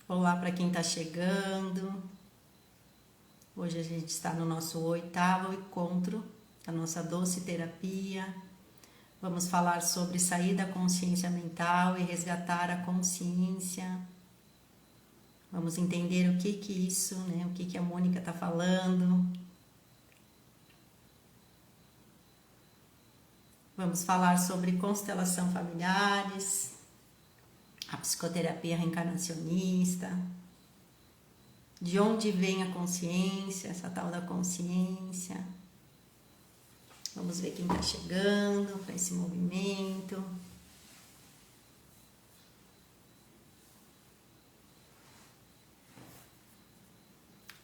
Olá para quem está chegando. Hoje a gente está no nosso 8º encontro da nossa doce terapia. Vamos falar sobre sair da consciência mental e resgatar a consciência. Vamos entender o que é isso, né? O que a Mônica está falando. Vamos falar sobre constelação familiares, a psicoterapia reencarnacionista, de onde vem a consciência, essa tal da consciência. Vamos ver quem está chegando para esse movimento.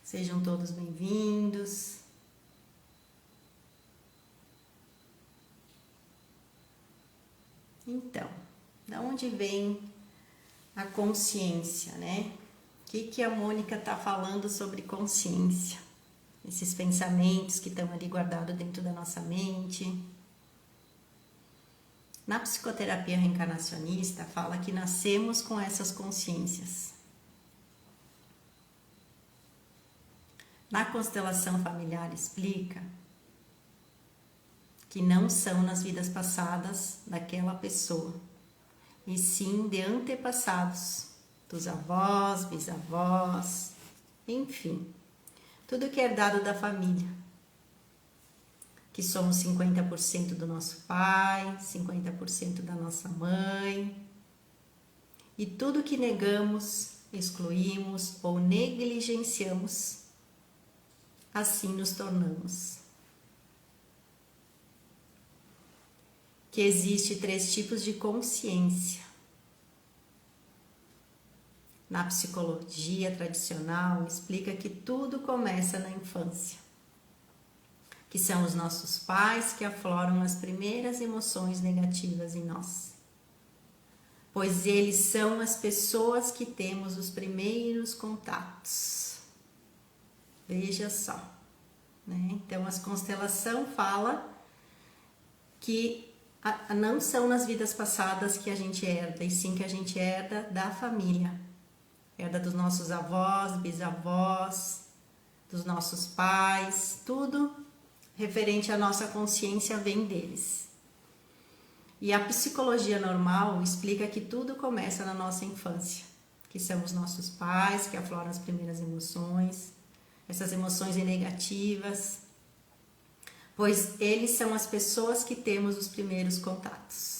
Sejam todos bem-vindos. Então, da onde vem a consciência, né? O que a Mônica está falando sobre consciência? Esses pensamentos que estão ali guardados dentro da nossa mente. Na psicoterapia reencarnacionista, fala que nascemos com essas consciências. Na constelação familiar explica que não são nas vidas passadas daquela pessoa, e sim de antepassados, dos avós, bisavós, enfim, tudo que é herdado da família, que somos 50% do nosso pai, 50% da nossa mãe, e tudo que negamos, excluímos ou negligenciamos, assim nos tornamos. Que existe 3 tipos de consciência. Na psicologia tradicional, explica que tudo começa na infância, que são os nossos pais que afloram as primeiras emoções negativas em nós, pois eles são as pessoas que temos os primeiros contatos. Veja só, né? Então, a constelação fala que não são nas vidas passadas que a gente herda, e sim que a gente herda da família. Herda dos nossos avós, bisavós, dos nossos pais, tudo referente à nossa consciência vem deles. E a psicologia normal explica que tudo começa na nossa infância, que são os nossos pais que afloram as primeiras emoções, essas emoções negativas, pois eles são as pessoas que temos os primeiros contatos.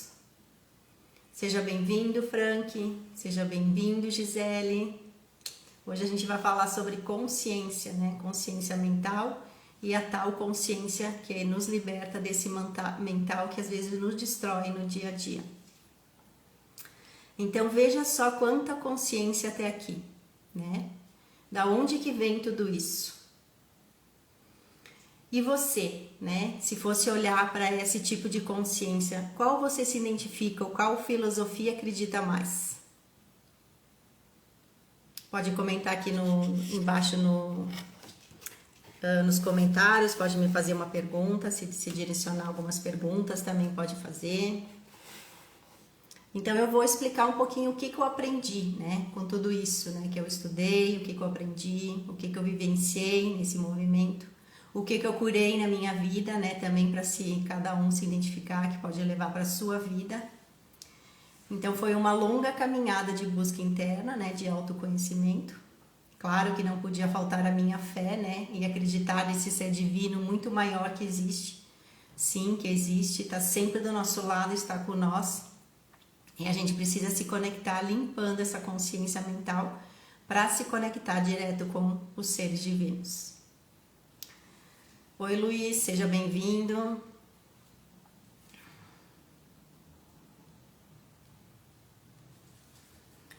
Seja bem-vindo, Frank, seja bem-vindo, Gisele. Hoje a gente vai falar sobre consciência, né? Consciência mental e a tal consciência que nos liberta desse mental que às vezes nos destrói no dia a dia. Então veja só quanta consciência até aqui, né? Da onde que vem tudo isso? E você, né? Se fosse olhar para esse tipo de consciência, qual você se identifica ou qual filosofia acredita mais? Pode comentar aqui embaixo nos comentários, pode me fazer uma pergunta, se direcionar algumas perguntas também pode fazer. Então eu vou explicar um pouquinho o que eu aprendi, né? Com tudo isso, né? Que eu estudei, o que eu aprendi, o que eu vivenciei nesse movimento. O que eu curei na minha vida, né? Também para cada um se identificar, que pode levar para a sua vida. Então foi uma longa caminhada de busca interna, né? De autoconhecimento. Claro que não podia faltar a minha fé, né? E acreditar nesse ser divino muito maior que existe. Sim, que existe, está sempre do nosso lado, está com nós. E a gente precisa se conectar limpando essa consciência mental para se conectar direto com os seres divinos. Oi, Luiz, seja bem-vindo.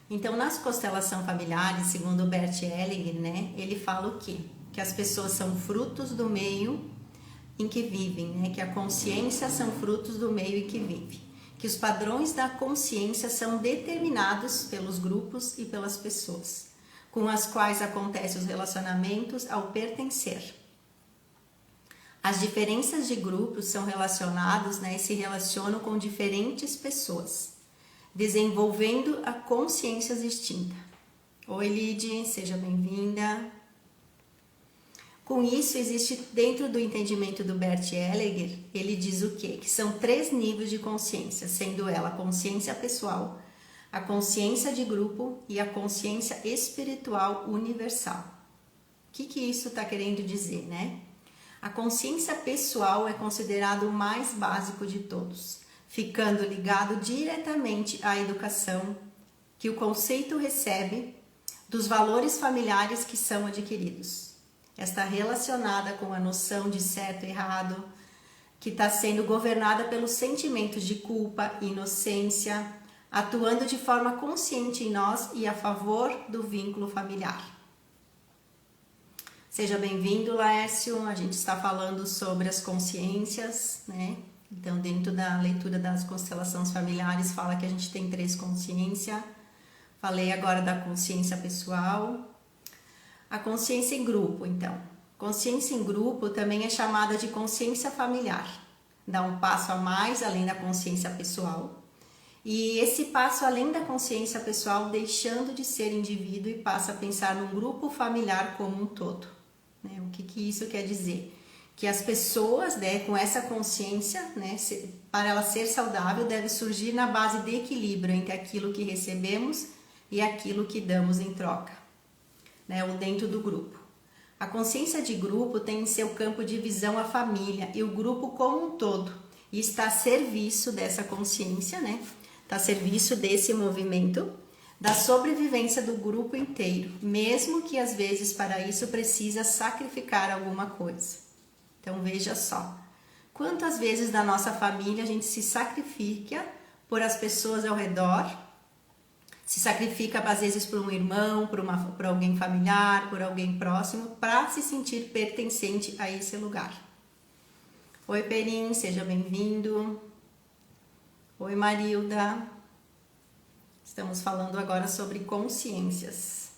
Então, nas constelações familiares, segundo Bert Hellinger, né, ele fala o quê? Que as pessoas são frutos do meio em que vivem, né? Que a consciência são frutos do meio em que vive. Que os padrões da consciência são determinados pelos grupos e pelas pessoas, com as quais acontecem os relacionamentos ao pertencer. As diferenças de grupos são relacionados, né, e se relacionam com diferentes pessoas, desenvolvendo a consciência distinta. Oi, Lid, seja bem-vinda. Com isso, existe dentro do entendimento do Bert Hellinger, ele diz o quê? Que são 3 níveis de consciência, sendo ela a consciência pessoal, a consciência de grupo e a consciência espiritual universal. O que isso está querendo dizer, né? A consciência pessoal é considerado o mais básico de todos, ficando ligado diretamente à educação que o conceito recebe dos valores familiares que são adquiridos. Está relacionada com a noção de certo e errado, que está sendo governada pelos sentimentos de culpa e inocência, atuando de forma consciente em nós e a favor do vínculo familiar. Seja bem-vindo, Laércio. A gente está falando sobre as consciências, né? Então, dentro da leitura das constelações familiares, fala que a gente tem 3 consciências. Falei agora da consciência pessoal. A consciência em grupo, então. Consciência em grupo também é chamada de consciência familiar. Dá um passo a mais além da consciência pessoal. E esse passo além da consciência pessoal, deixando de ser indivíduo e passa a pensar num grupo familiar como um todo. Né? O que isso quer dizer? Que as pessoas, né, com essa consciência, né, para ela ser saudável, deve surgir na base de equilíbrio entre aquilo que recebemos e aquilo que damos em troca, né, ou dentro do grupo. A consciência de grupo tem em seu campo de visão a família e o grupo como um todo, e está a serviço dessa consciência, né? Está a serviço desse movimento, da sobrevivência do grupo inteiro, mesmo que às vezes para isso precisa sacrificar alguma coisa. Então veja só, quantas vezes da nossa família a gente se sacrifica por as pessoas ao redor, se sacrifica às vezes por um irmão, por alguém familiar, por alguém próximo, para se sentir pertencente a esse lugar. Oi, Perim, seja bem-vindo. Oi, Marilda. Estamos falando agora sobre consciências.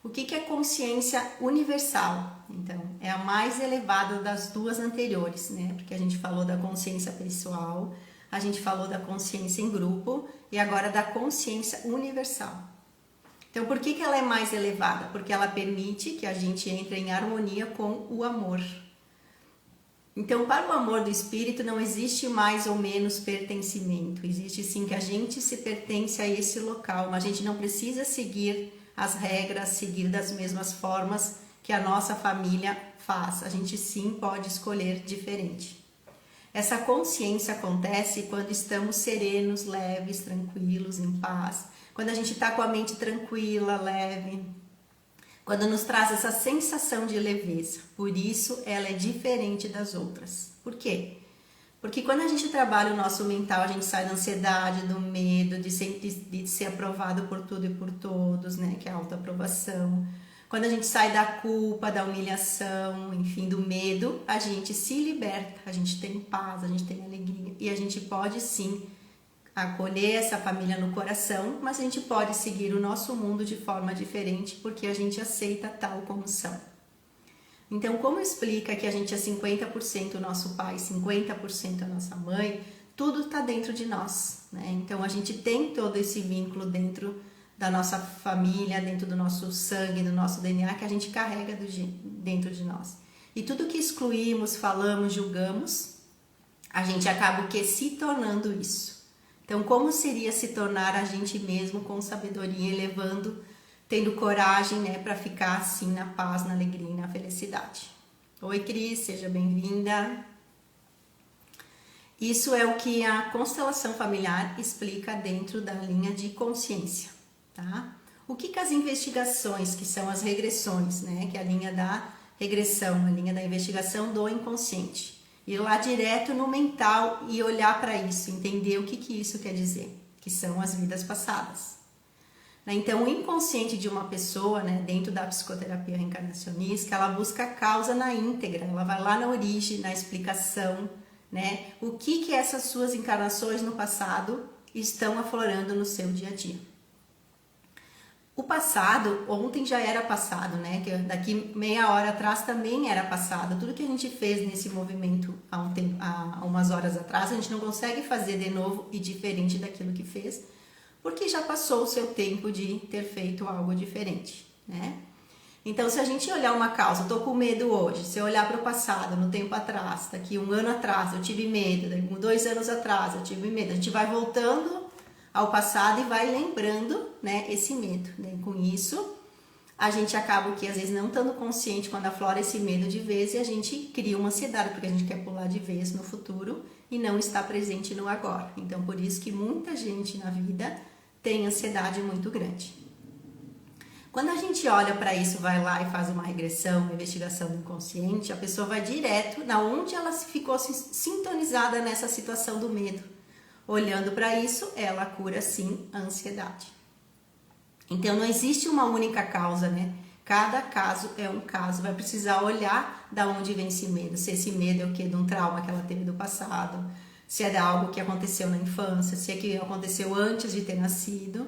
O que é consciência universal? Então, é a mais elevada das 2 anteriores, né? Porque a gente falou da consciência pessoal, a gente falou da consciência em grupo e agora da consciência universal. Então, por que ela é mais elevada? Porque ela permite que a gente entre em harmonia com o amor. Então, para o amor do espírito não existe mais ou menos pertencimento. Existe sim que a gente se pertence a esse local, mas a gente não precisa seguir as regras, seguir das mesmas formas que a nossa família faz. A gente sim pode escolher diferente. Essa consciência acontece quando estamos serenos, leves, tranquilos, em paz. Quando a gente está com a mente tranquila, leve. Quando nos traz essa sensação de leveza. Por isso, ela é diferente das outras. Por quê? Porque quando a gente trabalha o nosso mental, a gente sai da ansiedade, do medo, de ser aprovado por tudo e por todos, né? Que é a autoaprovação. Quando a gente sai da culpa, da humilhação, enfim, do medo, a gente se liberta, a gente tem paz, a gente tem alegria. E a gente pode sim acolher essa família no coração, mas a gente pode seguir o nosso mundo de forma diferente porque a gente aceita tal como são. Então, como explica que a gente é 50% o nosso pai, 50% a nossa mãe, tudo está dentro de nós, né? Então, a gente tem todo esse vínculo dentro da nossa família, dentro do nosso sangue, do nosso DNA, que a gente carrega dentro de nós. E tudo que excluímos, falamos, julgamos, a gente acaba o quê? Se tornando isso. Então, como seria se tornar a gente mesmo com sabedoria, elevando, tendo coragem, né, para ficar assim na paz, na alegria e na felicidade? Oi, Cris, seja bem-vinda. Isso é o que a constelação familiar explica dentro da linha de consciência, tá? O que as investigações, que são as regressões, né, que é a linha da regressão, a linha da investigação do inconsciente, ir lá direto no mental e olhar para isso, entender o que isso quer dizer, que são as vidas passadas. Então, o inconsciente de uma pessoa, né, dentro da psicoterapia reencarnacionista, ela busca a causa na íntegra, ela vai lá na origem, na explicação, né, o que essas suas encarnações no passado estão aflorando no seu dia a dia. O passado, ontem já era passado, né? Que daqui meia hora atrás também era passado. Tudo que a gente fez nesse movimento há umas horas atrás, a gente não consegue fazer de novo e diferente daquilo que fez, porque já passou o seu tempo de ter feito algo diferente, né? Então, se a gente olhar uma causa, eu tô com medo hoje, se eu olhar para o passado, no tempo atrás, daqui 1 ano atrás eu tive medo, daqui 2 anos atrás eu tive medo, a gente vai voltando ao passado e vai lembrando, né, esse medo, né? Com isso, a gente acaba que às vezes não estando consciente quando aflora esse medo de vez e a gente cria uma ansiedade, porque a gente quer pular de vez no futuro e não está presente no agora. Então, por isso que muita gente na vida tem ansiedade muito grande. Quando a gente olha para isso, vai lá e faz uma regressão, uma investigação do inconsciente, a pessoa vai direto na onde ela ficou sintonizada nessa situação do medo. Olhando para isso, ela cura sim a ansiedade. Então não existe uma única causa, né? Cada caso é um caso, vai precisar olhar da onde vem esse medo. Se esse medo é o quê? De um trauma que ela teve do passado, se é de algo que aconteceu na infância, se é que aconteceu antes de ter nascido.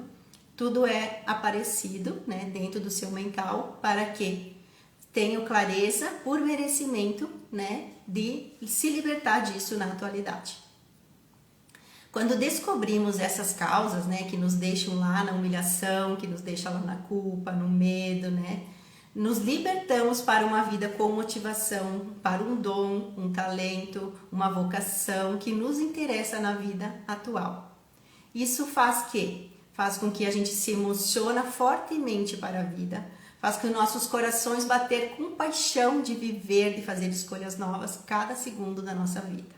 Tudo é aparecido, né, dentro do seu mental para que tenha clareza por merecimento, né, de se libertar disso na atualidade. Quando descobrimos essas causas, né, que nos deixam lá na humilhação, que nos deixam lá na culpa, no medo, né, nos libertamos para uma vida com motivação, para um dom, um talento, uma vocação que nos interessa na vida atual. Isso faz com que a gente se emociona fortemente para a vida, faz com que nossos corações bater com paixão de viver, de fazer escolhas novas cada segundo da nossa vida.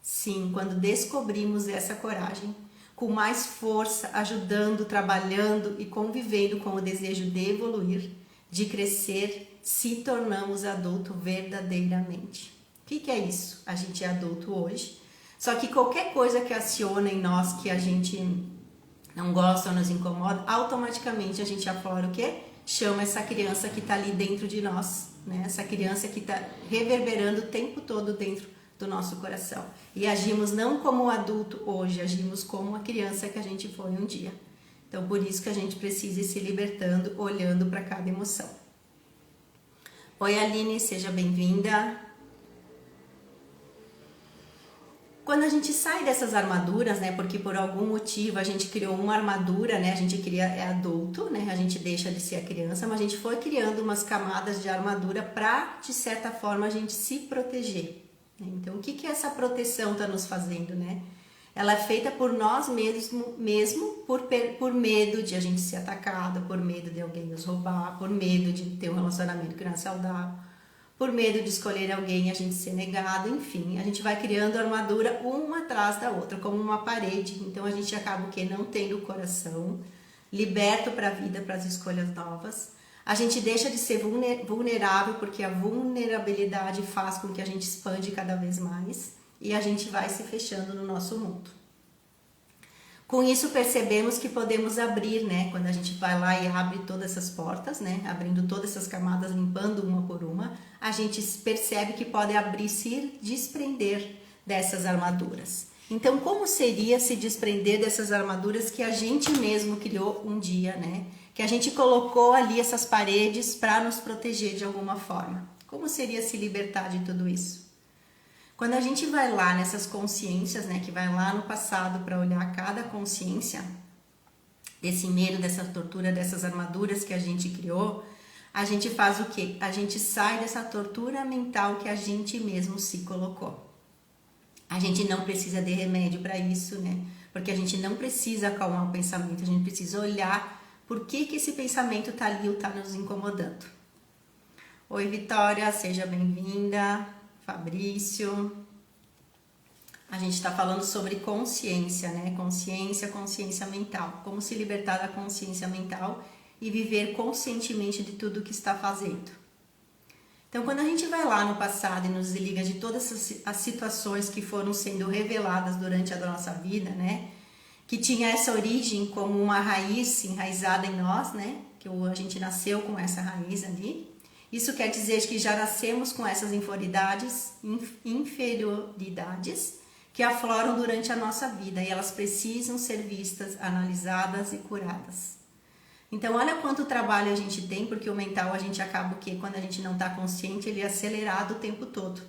Sim, quando descobrimos essa coragem, com mais força, ajudando, trabalhando e convivendo com o desejo de evoluir, de crescer, se tornamos adulto verdadeiramente. O que é isso? A gente é adulto hoje, só que qualquer coisa que aciona em nós que a gente não gosta ou nos incomoda, automaticamente a gente aflora o quê? Chama essa criança que está ali dentro de nós, né? Essa criança que está reverberando o tempo todo dentro do nosso coração. E agimos não como um adulto hoje, agimos como uma criança que a gente foi um dia. Então, por isso que a gente precisa ir se libertando, olhando para cada emoção. Oi, Aline, seja bem-vinda. Quando a gente sai dessas armaduras, né, porque por algum motivo a gente criou uma armadura, né, a gente é adulto, né, a gente deixa de ser a criança, mas a gente foi criando umas camadas de armadura para, de certa forma, a gente se proteger. Então, o que essa proteção está nos fazendo, né? Ela é feita por nós mesmo por medo de a gente ser atacado, por medo de alguém nos roubar, por medo de ter um relacionamento que não é saudável, por medo de escolher alguém e a gente ser negado, enfim, a gente vai criando armadura uma atrás da outra, como uma parede. Então a gente acaba o quê? Não tendo o coração liberto para a vida, para as escolhas novas. A gente deixa de ser vulnerável, porque a vulnerabilidade faz com que a gente expande cada vez mais e a gente vai se fechando no nosso mundo. Com isso percebemos que podemos abrir, né? Quando a gente vai lá e abre todas essas portas, né? Abrindo todas essas camadas, limpando uma por uma, a gente percebe que pode abrir, se desprender dessas armaduras. Então, como seria se desprender dessas armaduras que a gente mesmo criou um dia, né? Que a gente colocou ali essas paredes para nos proteger de alguma forma. Como seria se libertar de tudo isso? Quando a gente vai lá nessas consciências, né, que vai lá no passado para olhar cada consciência desse medo, dessa tortura, dessas armaduras que a gente criou, a gente faz o quê? A gente sai dessa tortura mental que a gente mesmo se colocou. A gente não precisa de remédio para isso, né? Porque a gente não precisa acalmar o pensamento, a gente precisa olhar por que esse pensamento tá ali ou tá nos incomodando. Oi, Vitória, seja bem-vinda. Fabrício. A gente está falando sobre consciência, né? Consciência mental. Como se libertar da consciência mental e viver conscientemente de tudo que está fazendo. Então, quando a gente vai lá no passado e nos desliga de todas as situações que foram sendo reveladas durante a nossa vida, né? Que tinha essa origem como uma raiz enraizada em nós, né? Que a gente nasceu com essa raiz ali. Isso quer dizer que já nascemos com essas inferioridades que afloram durante a nossa vida e elas precisam ser vistas, analisadas e curadas. Então, olha quanto trabalho a gente tem, porque o mental a gente acaba que quando a gente não está consciente, ele é acelerado o tempo todo.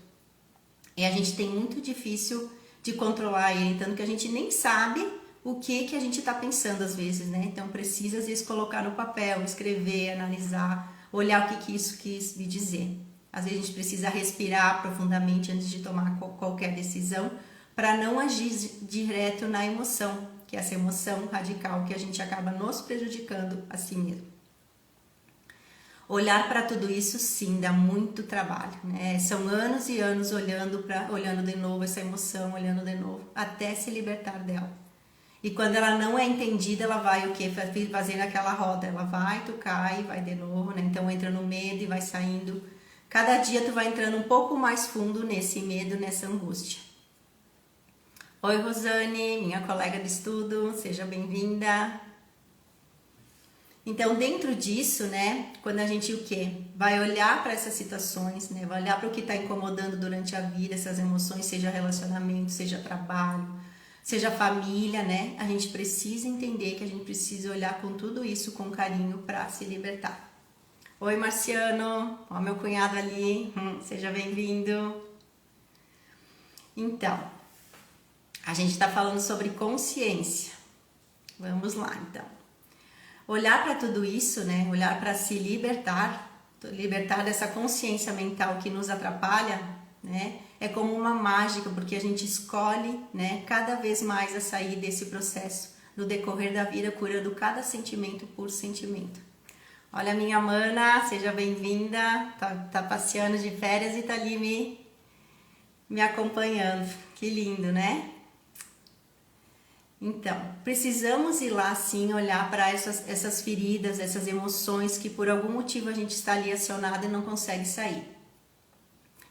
E a gente tem muito difícil de controlar ele, tanto que a gente nem sabe o que a gente está pensando às vezes, né? Então precisa às vezes colocar no papel, escrever, analisar, olhar o que isso quis me dizer. Às vezes a gente precisa respirar profundamente antes de tomar qualquer decisão para não agir direto na emoção, que é essa emoção radical que a gente acaba nos prejudicando a si mesmo. Olhar para tudo isso, sim, dá muito trabalho, né? São anos e anos olhando de novo essa emoção, olhando de novo, até se libertar dela. E quando ela não é entendida, ela vai o quê? Fazendo aquela roda, ela vai, tu cai, vai de novo, né? Então entra no medo e vai saindo. Cada dia tu vai entrando um pouco mais fundo nesse medo, nessa angústia. Oi, Rosane, minha colega de estudo, seja bem-vinda. Então, dentro disso, né, quando a gente o quê? Vai olhar para essas situações, né, vai olhar para o que está incomodando durante a vida, essas emoções, seja relacionamento, seja trabalho, seja família, né, a gente precisa entender que a gente precisa olhar com tudo isso com carinho para se libertar. Oi, Marciano, ó meu cunhado ali, seja bem-vindo. Então, a gente está falando sobre consciência. Vamos lá, então. Olhar para tudo isso, né? Olhar para se libertar dessa consciência mental que nos atrapalha, né? É como uma mágica, porque a gente escolhe, né? Cada vez mais a sair desse processo no decorrer da vida, curando cada sentimento por sentimento. Olha a minha mana, seja bem-vinda. Tá passeando de férias e tá ali me acompanhando. Que lindo, né? Então, precisamos ir lá sim olhar para essas feridas, essas emoções que por algum motivo a gente está ali acionado e não consegue sair.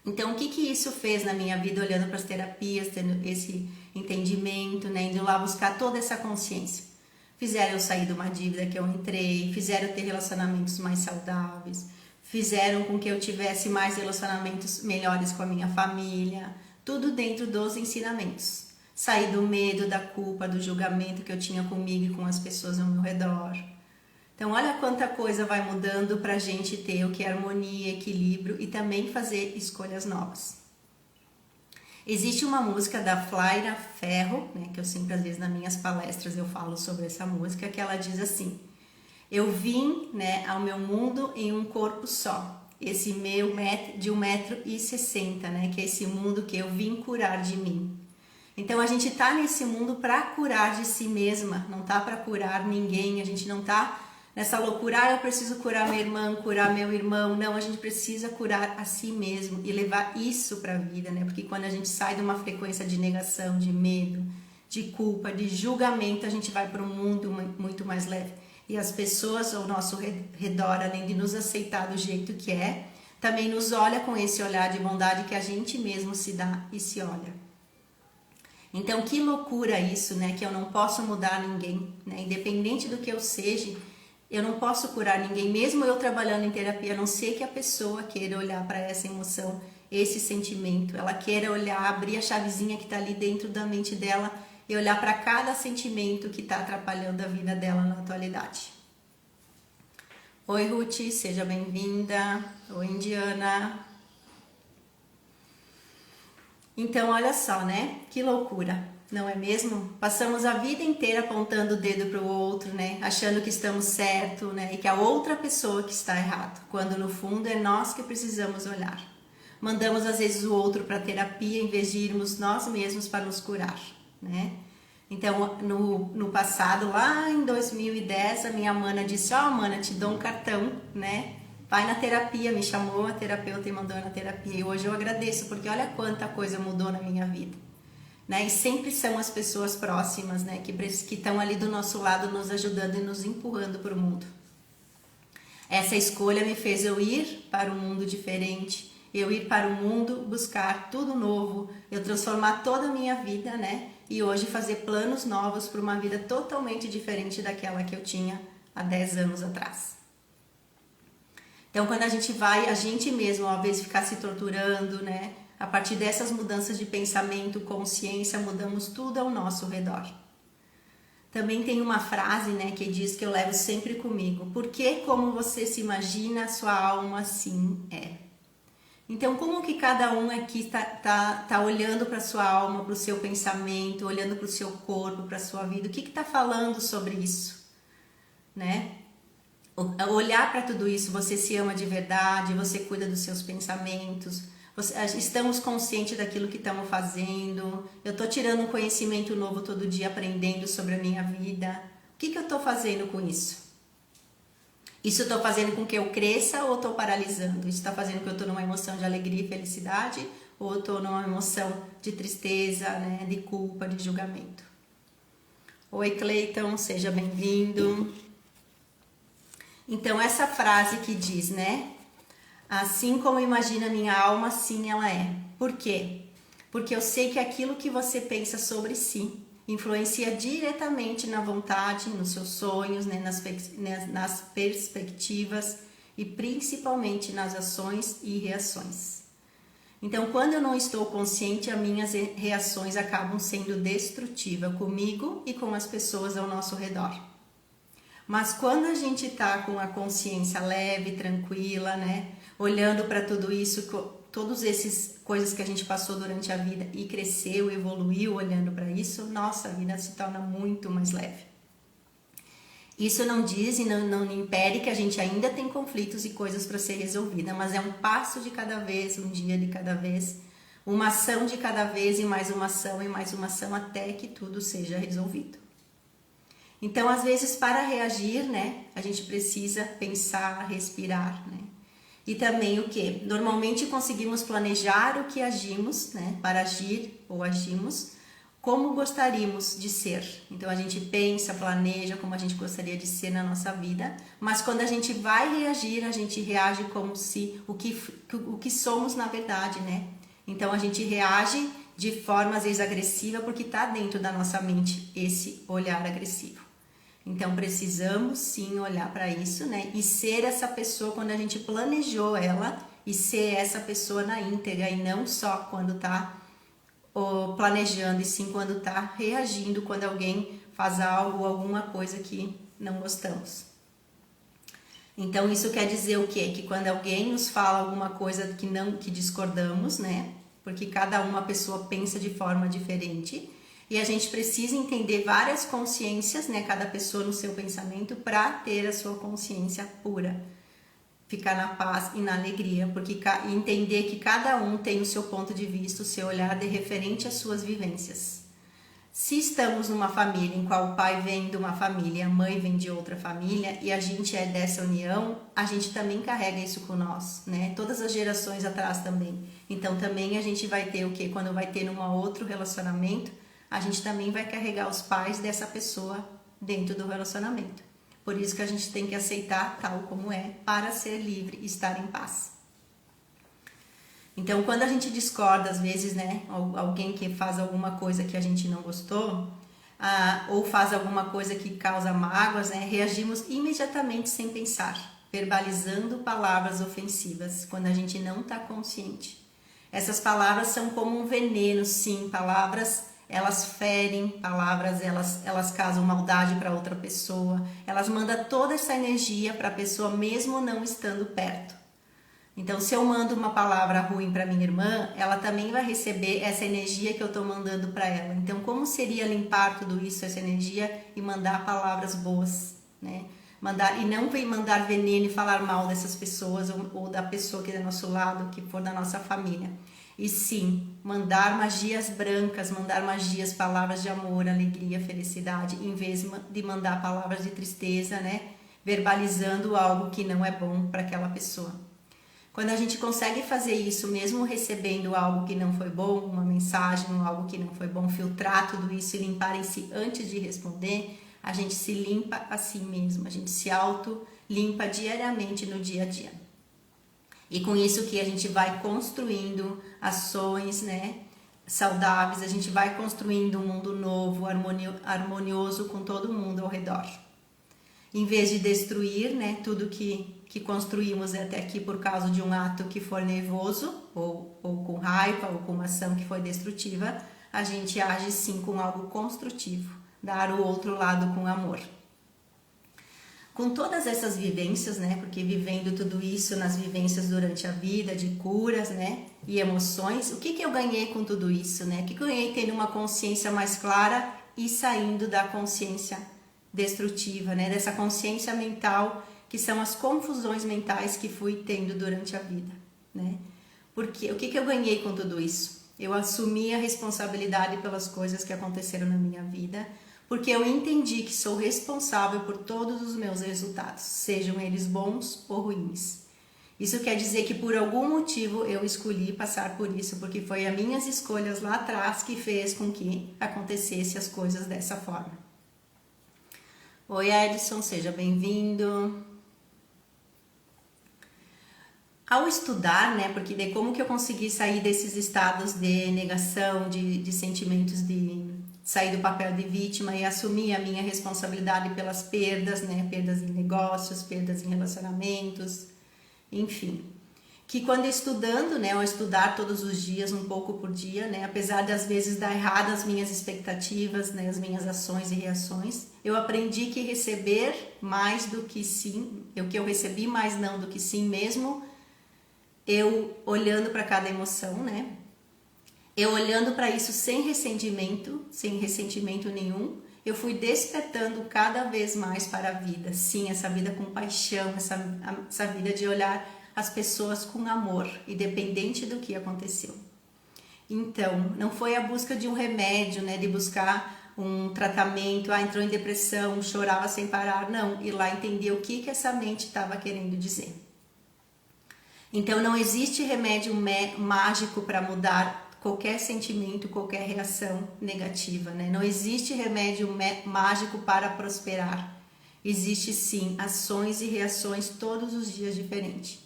Então, o que isso fez na minha vida olhando para as terapias, tendo esse entendimento, né, indo lá buscar toda essa consciência? Fizeram eu sair de uma dívida que eu entrei, fizeram eu ter relacionamentos mais saudáveis, fizeram com que eu tivesse mais relacionamentos melhores com a minha família, tudo dentro dos ensinamentos. Sair do medo, da culpa, do julgamento que eu tinha comigo e com as pessoas ao meu redor. Então, olha quanta coisa vai mudando para a gente ter o que é harmonia, equilíbrio e também fazer escolhas novas. Existe uma música da Flaira Ferro, né, que eu sempre, às vezes, nas minhas palestras eu falo sobre essa música, que ela diz assim: eu vim, né, ao meu mundo em um corpo só, esse meu de 1,60 m, né, que é esse mundo que eu vim curar de mim. Então a gente tá nesse mundo para curar de si mesma, não tá para curar ninguém, a gente não tá nessa loucura, eu preciso curar minha irmã, curar meu irmão, não, a gente precisa curar a si mesmo e levar isso para a vida, né? Porque quando a gente sai de uma frequência de negação, de medo, de culpa, de julgamento, a gente vai para um mundo muito mais leve. E as pessoas ao nosso redor, além de nos aceitar do jeito que é, também nos olha com esse olhar de bondade que a gente mesmo se dá e se olha. Então, que loucura isso, né? Que eu não posso mudar ninguém, né? Independente do que eu seja, eu não posso curar ninguém. Mesmo eu trabalhando em terapia, a não ser que a pessoa queira olhar para essa emoção, esse sentimento. Ela queira olhar, abrir a chavezinha que está ali dentro da mente dela e olhar para cada sentimento que está atrapalhando a vida dela na atualidade. Oi, Ruth, seja bem-vinda. Oi, Indiana. Então, olha só, né? Que loucura, não é mesmo? Passamos a vida inteira apontando o dedo para o outro, né? Achando que estamos certo, né? E que a outra pessoa que está errado, quando no fundo é nós que precisamos olhar. Mandamos às vezes o outro para terapia em vez de irmos nós mesmos para nos curar, né? Então, no passado, lá em 2010, a minha mana disse: ó, mana, te dou um cartão, né? Vai na terapia, me chamou a terapeuta e mandou na terapia. E hoje eu agradeço, porque olha quanta coisa mudou na minha vida. Né? E sempre são as pessoas próximas, né? que estão ali do nosso lado, nos ajudando e nos empurrando para o mundo. Essa escolha me fez eu ir para um mundo diferente, eu ir para o mundo buscar tudo novo, eu transformar toda a minha vida, né? E hoje fazer planos novos para uma vida totalmente diferente daquela que eu tinha há 10 anos atrás. Então, quando a gente vai, a gente mesmo, ao invés de ficar se torturando, né? A partir dessas mudanças de pensamento, consciência, mudamos tudo ao nosso redor. Também tem uma frase, né, que diz que eu levo sempre comigo: porque como você se imagina, sua alma assim é. Então, como que cada um aqui tá olhando para sua alma, para o seu pensamento, olhando para o seu corpo, para a sua vida? O que está falando sobre isso, né? Olhar para tudo isso, você se ama de verdade, você cuida dos seus pensamentos, estamos conscientes daquilo que estamos fazendo, eu estou tirando um conhecimento novo todo dia, aprendendo sobre a minha vida. O que eu estou fazendo com isso? Isso estou fazendo com que eu cresça ou estou paralisando? Isso está fazendo com que eu estou numa emoção de alegria e felicidade ou eu estou numa emoção de tristeza, né, de culpa, de julgamento? Oi, Cleiton, seja bem-vindo. Então, essa frase que diz, né? Assim como imagina minha alma, assim ela é. Por quê? Porque eu sei que aquilo que você pensa sobre si influencia diretamente na vontade, nos seus sonhos, né, nas perspectivas e principalmente nas ações e reações. Então, quando eu não estou consciente, as minhas reações acabam sendo destrutivas comigo e com as pessoas ao nosso redor. Mas quando a gente está com a consciência leve, tranquila, né, olhando para tudo isso, todas essas coisas que a gente passou durante a vida e cresceu, evoluiu olhando para isso, nossa, a vida se torna muito mais leve. Isso não diz e não impede que a gente ainda tem conflitos e coisas para ser resolvida, mas é um passo de cada vez, um dia de cada vez, uma ação de cada vez e mais uma ação até que tudo seja resolvido. Então, às vezes, para reagir, né, a gente precisa pensar, respirar, né? E também o que? Normalmente conseguimos planejar o que agimos, né, para agir ou agimos, como gostaríamos de ser. Então, a gente pensa, planeja como a gente gostaria de ser na nossa vida, mas quando a gente vai reagir, a gente reage como se o que somos na verdade, né? Então, a gente reage de forma, às vezes, agressiva, porque está dentro da nossa mente esse olhar agressivo. Então, precisamos sim olhar para isso, né? E ser essa pessoa quando a gente planejou ela e ser essa pessoa na íntegra e não só quando tá planejando, e sim quando tá reagindo, quando alguém faz algo, alguma coisa que não gostamos. Então, isso quer dizer o quê? Que quando alguém nos fala alguma coisa que discordamos, né? Porque cada uma pessoa pensa de forma diferente. E a gente precisa entender várias consciências, né? Cada pessoa no seu pensamento, para ter a sua consciência pura. Ficar na paz e na alegria, porque entender que cada um tem o seu ponto de vista, o seu olhar de referente às suas vivências. Se estamos numa família em qual o pai vem de uma família, a mãe vem de outra família e a gente é dessa união, a gente também carrega isso com nós, né? Todas as gerações atrás também. Então também a gente vai ter o quê? Quando vai ter num outro relacionamento, a gente também vai carregar os pais dessa pessoa dentro do relacionamento. Por isso que a gente tem que aceitar tal como é, para ser livre e estar em paz. Então, quando a gente discorda, às vezes, né, alguém que faz alguma coisa que a gente não gostou, ou faz alguma coisa que causa mágoas, né, reagimos imediatamente sem pensar, verbalizando palavras ofensivas, quando a gente não está consciente. Essas palavras são como um veneno, sim, palavras, elas ferem, palavras, elas causam maldade para outra pessoa, elas mandam toda essa energia para a pessoa mesmo não estando perto. Então, se eu mando uma palavra ruim para minha irmã, ela também vai receber essa energia que eu estou mandando para ela. Então, como seria limpar tudo isso, essa energia, e mandar palavras boas, né? E não mandar veneno e falar mal dessas pessoas ou da pessoa que é do nosso lado, que for da nossa família. E sim, mandar magias brancas, mandar magias, palavras de amor, alegria, felicidade, em vez de mandar palavras de tristeza, né? Verbalizando algo que não é bom para aquela pessoa. Quando a gente consegue fazer isso, mesmo recebendo algo que não foi bom, uma mensagem, algo que não foi bom, filtrar tudo isso e limpar em si antes de responder, a gente se limpa a si mesmo, a gente se auto-limpa diariamente no dia a dia. E com isso que a gente vai construindo ações, né, saudáveis, a gente vai construindo um mundo novo, harmonioso com todo mundo ao redor. Em vez de destruir, né, tudo que construímos até aqui por causa de um ato que for nervoso, ou com raiva, ou com uma ação que foi destrutiva, a gente age sim com algo construtivo, dar o outro lado com amor. com todas essas vivências, né? Porque vivendo tudo isso nas vivências durante a vida, de curas, né? E emoções, o que eu ganhei com tudo isso, né? O que eu ganhei tendo uma consciência mais clara e saindo da consciência destrutiva, né? Dessa consciência mental, que são as confusões mentais que fui tendo durante a vida, né? Porque o que eu ganhei com tudo isso? Eu assumi a responsabilidade pelas coisas que aconteceram na minha vida, porque eu entendi que sou responsável por todos os meus resultados, sejam eles bons ou ruins. Isso quer dizer que por algum motivo eu escolhi passar por isso, porque foi as minhas escolhas lá atrás que fez com que acontecesse as coisas dessa forma. Oi Edson, seja bem-vindo. Ao estudar, né, porque daí como que eu consegui sair desses estados de negação, de sentimentos de sair do papel de vítima e assumir a minha responsabilidade pelas perdas, né, perdas em negócios, perdas em relacionamentos, enfim. Que quando estudando, né, ao estudar todos os dias, um pouco por dia, né, apesar de às vezes dar errado as minhas expectativas, né, as minhas ações e reações, eu aprendi que receber mais do que sim, eu recebi mais não do que sim mesmo, eu olhando para cada emoção, né, eu olhando para isso sem ressentimento nenhum, eu fui despertando cada vez mais para a vida. Sim, essa vida com paixão, essa vida de olhar as pessoas com amor, independente do que aconteceu. Então, não foi a busca de um remédio, né, de buscar um tratamento, entrou em depressão, chorava sem parar, não, ir lá entender o que essa mente estava querendo dizer. Então, não existe remédio mágico para mudar qualquer sentimento, qualquer reação negativa, né? Não existe remédio mágico para prosperar. Existe sim ações e reações todos os dias diferentes.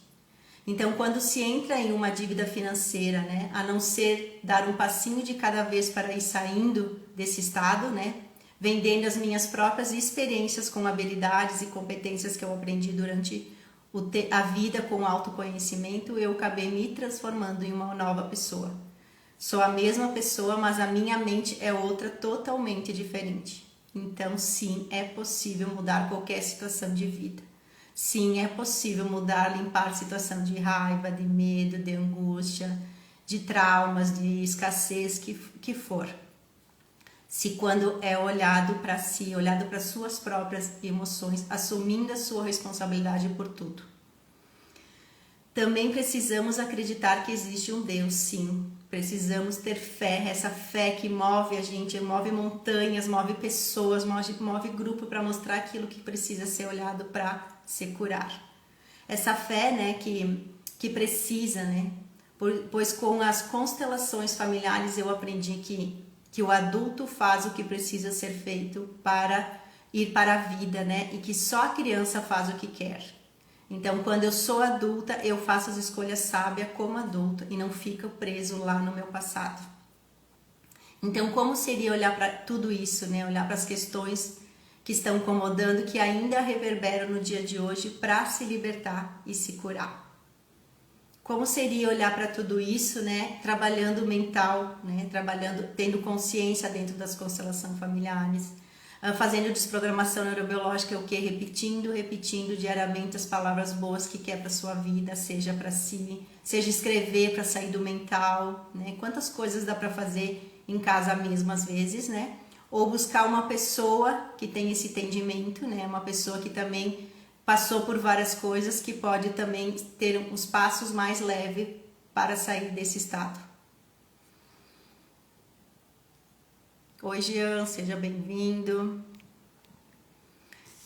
Então, quando se entra em uma dívida financeira, né, a não ser dar um passinho de cada vez para ir saindo desse estado, né, vendendo as minhas próprias experiências com habilidades e competências que eu aprendi durante a vida com autoconhecimento, eu acabei me transformando em uma nova pessoa. Sou a mesma pessoa, mas a minha mente é outra totalmente diferente. Então, sim, é possível mudar qualquer situação de vida. Sim, é possível mudar, limpar situação de raiva, de medo, de angústia, de traumas, de escassez, que for. Se quando é olhado para si, olhado para suas próprias emoções, assumindo a sua responsabilidade por tudo. Também precisamos acreditar que existe um Deus, sim. Precisamos ter fé, essa fé que move a gente, move montanhas, move pessoas, move grupo para mostrar aquilo que precisa ser olhado para se curar. Essa fé, né, que precisa, né, pois com as constelações familiares eu aprendi que o adulto faz o que precisa ser feito para ir para a vida, né, e que só a criança faz o que quer. Então, quando eu sou adulta, eu faço as escolhas sábias como adulto e não fico preso lá no meu passado. Então, como seria olhar para tudo isso, né? Olhar para as questões que estão incomodando, que ainda reverberam no dia de hoje para se libertar e se curar? Como seria olhar para tudo isso, né? Trabalhando mental, né? Tendo consciência dentro das constelações familiares, fazendo desprogramação neurobiológica, o que? Repetindo diariamente as palavras boas que quer para sua vida, seja para si, seja escrever para sair do mental, né? Quantas coisas dá para fazer em casa mesmo às vezes, né? Ou buscar uma pessoa que tem esse entendimento, né? Uma pessoa que também passou por várias coisas, que pode também ter os passos mais leves para sair desse estado. Oi, Jean, seja bem-vindo.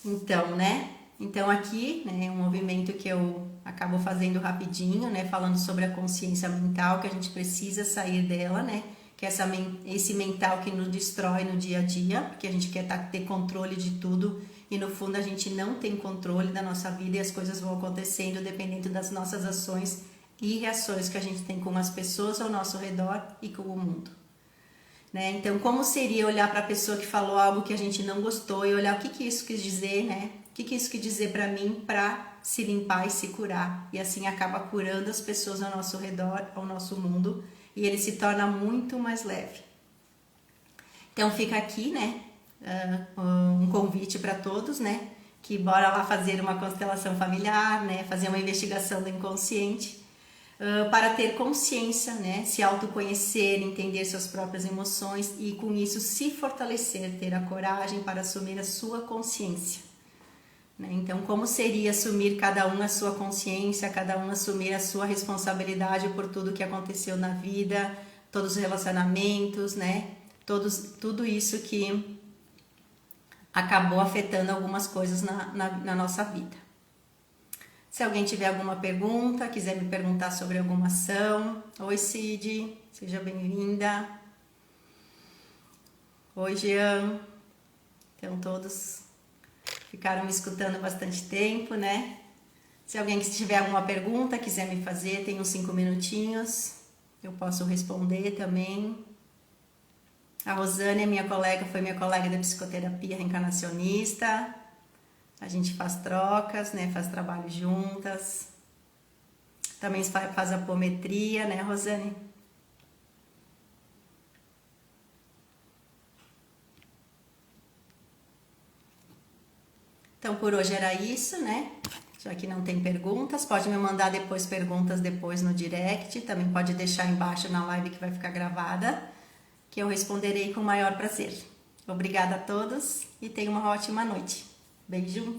Então, né? Então aqui, né, um movimento que eu acabo fazendo rapidinho, né, falando sobre a consciência mental, que a gente precisa sair dela, né? Que é esse mental que nos destrói no dia a dia, porque a gente quer ter controle de tudo e no fundo a gente não tem controle da nossa vida e as coisas vão acontecendo dependendo das nossas ações e reações que a gente tem com as pessoas ao nosso redor e com o mundo. Né? Então, como seria olhar para a pessoa que falou algo que a gente não gostou e olhar o que isso quis dizer, né? O que isso quis dizer para mim, para se limpar e se curar. E assim acaba curando as pessoas ao nosso redor, ao nosso mundo, e ele se torna muito mais leve. Então, fica aqui, né? Um convite para todos, né? que bora lá fazer uma constelação familiar, né? Fazer uma investigação do inconsciente, para ter consciência, né? Se autoconhecer, entender suas próprias emoções e com isso se fortalecer, ter a coragem para assumir a sua consciência. Né? Então, como seria assumir cada um a sua consciência, cada um assumir a sua responsabilidade por tudo que aconteceu na vida, todos os relacionamentos, né? Tudo isso que acabou afetando algumas coisas na nossa vida. Se alguém tiver alguma pergunta, quiser me perguntar sobre alguma ação. Oi, Cid, seja bem-vinda. Oi, Jean. Então, todos ficaram me escutando bastante tempo, né? Se alguém que tiver alguma pergunta, quiser me fazer, tem uns 5 minutinhos. Eu posso responder também. A Rosane é minha colega, foi minha colega da psicoterapia reencarnacionista. A gente faz trocas, né? Faz trabalho juntas. Também faz apometria, né, Rosane? Então, por hoje era isso, né? Já que não tem perguntas, pode me mandar depois perguntas depois no direct. Também pode deixar embaixo na live que vai ficar gravada, que eu responderei com o maior prazer. Obrigada a todos e tenham uma ótima noite. Beijo!